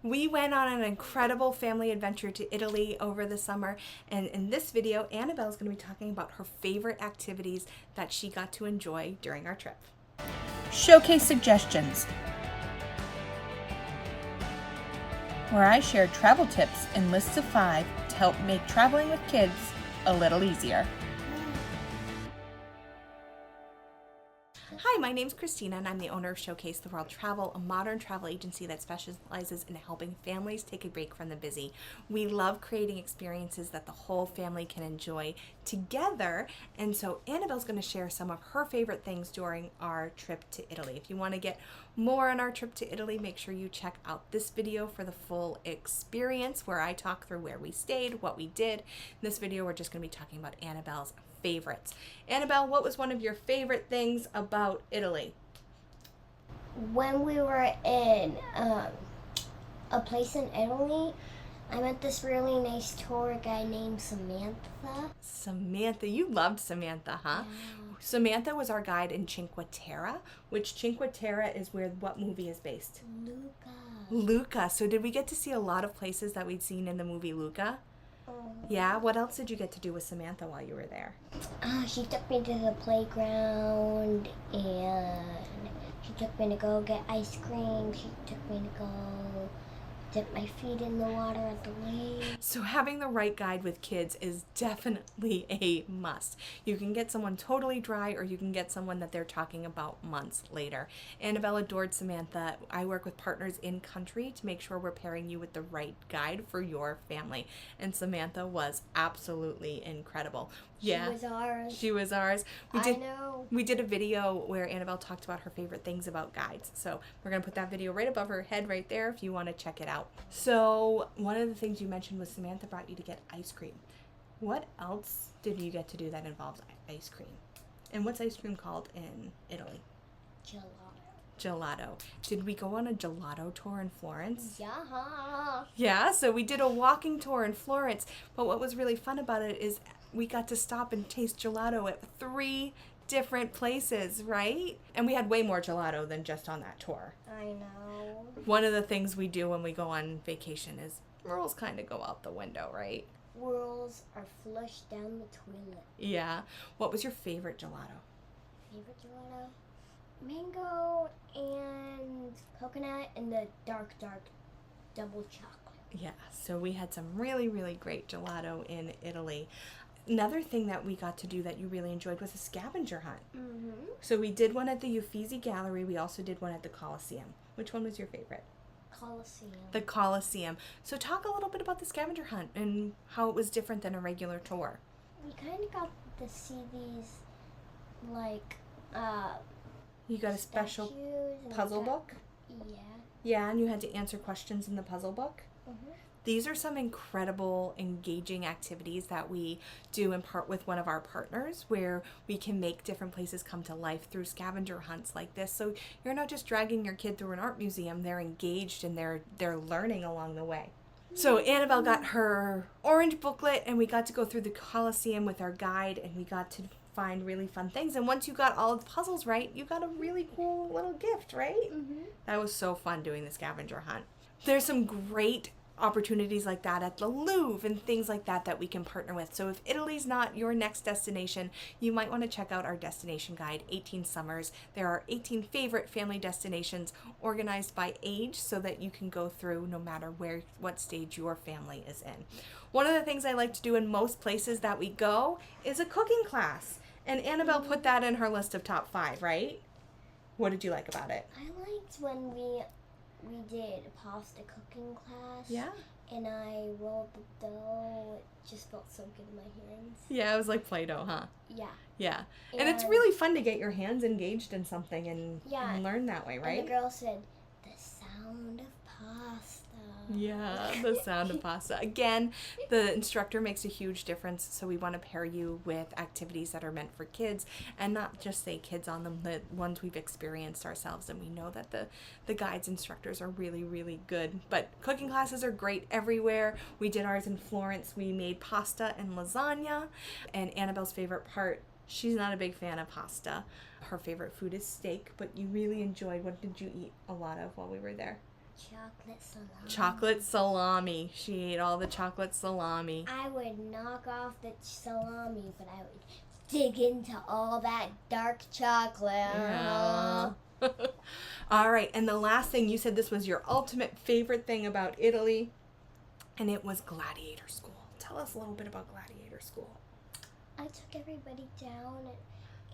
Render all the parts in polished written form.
We went on an incredible family adventure to Italy over the summer, and in this video, Annabelle is going to be talking about her favorite activities that she got to enjoy during our trip. Showcase suggestions, where I share travel tips and lists of 5 to help make traveling with kids a little easier. Hi, my name's Christina, and I'm the owner of Showcase the World Travel, a modern travel agency that specializes in helping families take a break from the busy. We love creating experiences that the whole family can enjoy together, and so Annabelle's going to share some of her favorite things during our trip to Italy. If you want to get more on our trip to Italy, make sure you check out this video for the full experience where I talk through where we stayed, what we did. In this video, we're just going to be talking about Annabelle's favorites. Annabelle, what was one of your favorite things about Italy? When we were in a place in Italy, I met this really nice tour guide named Samantha. Samantha, you loved Samantha, huh? Yeah. Samantha was our guide in Cinque Terre, which Cinque Terre is where what movie is based? Luca. So did we get to see a lot of places that we'd seen in the movie Luca? Yeah, what else did you get to do with Samantha while you were there? She took me to the playground, and she took me to go get ice cream. She took me to go dip my feet in the water at the lake. So having the right guide with kids is definitely a must. You can get someone totally dry, or you can get someone that they're talking about months later. Annabelle adored Samantha. I work with partners in country to make sure we're pairing you with the right guide for your family. And Samantha was absolutely incredible. Yeah, She was ours. She was ours. I know. We did a video where Annabelle talked about her favorite things about guides. So we're going to put that video right above her head right there if you want to check it out. So one of the things you mentioned was Samantha brought you to get ice cream. What else did you get to do that involves ice cream? And what's ice cream called in Italy? Gelato. Did we go on a gelato tour in Florence? Yeah. Yeah, so we did a walking tour in Florence. But what was really fun about it is we got to stop and taste gelato at 3 different places, right? And we had way more gelato than just on that tour. I know. One of the things we do when we go on vacation is rules kind of go out the window, right? Rules are flushed down the toilet. Yeah. What was your favorite gelato? Favorite gelato? Mango and coconut and the dark double chocolate. Yeah, so we had some really, really great gelato in Italy. Another thing that we got to do that you really enjoyed was a scavenger hunt. Mm-hmm. So we did one at the Uffizi Gallery. We also did one at the Colosseum. Which one was your favorite? Colosseum. The Colosseum. So talk a little bit about the scavenger hunt and how it was different than a regular tour. We kind of got to see these, like, you got a special puzzle book? Yeah. Yeah, and you had to answer questions in the puzzle book? Mm-hmm. These are some incredible, engaging activities that we do in part with one of our partners, where we can make different places come to life through scavenger hunts like this. So you're not just dragging your kid through an art museum, they're engaged and they're learning along the way. So Annabelle got her orange booklet, and we got to go through the Colosseum with our guide, and we got to find really fun things. And once you got all of the puzzles right, you got a really cool little gift, right? Mm-hmm. That was so fun doing the scavenger hunt. There's some great opportunities like that at the Louvre and things like that that we can partner with. So if Italy's not your next destination, you might want to check out our destination guide, 18 Summers. There are 18 favorite family destinations organized by age so that you can go through no matter what stage your family is in. One of the things I like to do in most places that we go is a cooking class. And Annabelle put that in her list of top 5, right? What did you like about it? I liked when we did a pasta cooking class. Yeah. And I rolled the dough. It just felt so good in my hands. Yeah, it was like Play-Doh, huh? Yeah. Yeah. And it's really fun to get your hands engaged in something and learn that way, right? And the girl said, the sound of pasta. Yeah, the sound of pasta. Again, the instructor makes a huge difference, so we want to pair you with activities that are meant for kids and not just say kids on them, the ones we've experienced ourselves, and we know that the guides instructors are really, really good. But cooking classes are great everywhere. We did ours in Florence. We made pasta and lasagna, and Annabelle's favorite part, she's not a big fan of pasta. Her favorite food is steak, but you really enjoyed, what did you eat a lot of while we were there? chocolate salami. Chocolate salami. She ate all the chocolate salami. I would knock off the salami, but I would dig into all that dark chocolate. Yeah. All right, and the last thing, you said this was your ultimate favorite thing about Italy, and it was gladiator school. Tell us a little bit about gladiator school. I took everybody down,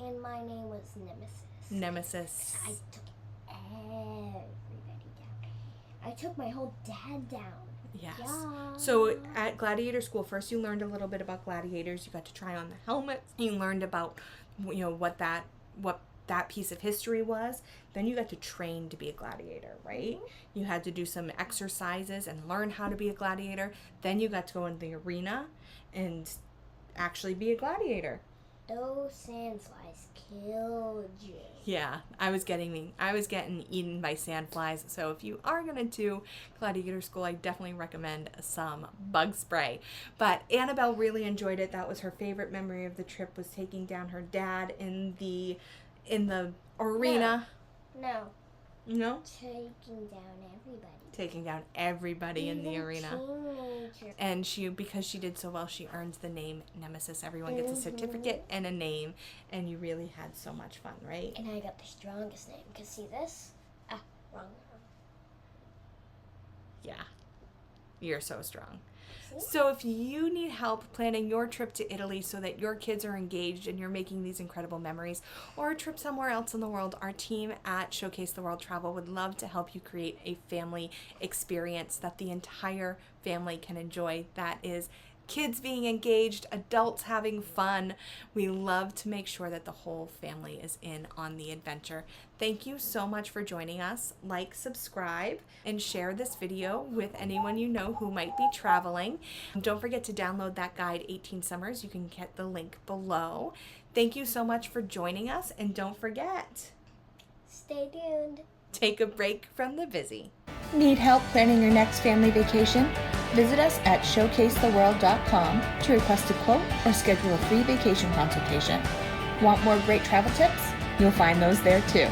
and my name was Nemesis. Nemesis. I took everybody down. I took my whole dad down. Yes. Yeah. So at gladiator school, first you learned a little bit about gladiators. You got to try on the helmets. You learned about, what that piece of history was. Then you got to train to be a gladiator, right? Mm-hmm. You had to do some exercises and learn how to be a gladiator. Then you got to go in the arena and actually be a gladiator. Those sandflies killed you. Yeah, I was getting eaten by sandflies. So if you are gonna do gladiator school, I definitely recommend some bug spray. But Annabelle really enjoyed it. That was her favorite memory of the trip, was taking down her dad in the arena. No. No? Taking down everybody. Taking down everybody in the arena. Teenagers. And because she did so well, she earns the name Nemesis. Everyone gets a certificate and a name, and you really had so much fun, right? And I got the strongest name, because see this? Wrong arm. Yeah. You're so strong. See? So if you need help planning your trip to Italy so that your kids are engaged and you're making these incredible memories, or a trip somewhere else in the world, our team at Showcase the World Travel would love to help you create a family experience that the entire family can enjoy. That is kids being engaged, adults having fun. We love to make sure that the whole family is in on the adventure. Thank you so much for joining us. Like, subscribe, and share this video with anyone you know who might be traveling. Don't forget to download that guide, 18 Summers. You can get the link below. Thank you so much for joining us, and don't forget, stay tuned. Take a break from the busy. Need help planning your next family vacation? Visit us at showcasetheworld.com to request a quote or schedule a free vacation consultation. Want more great travel tips? You'll find those there too.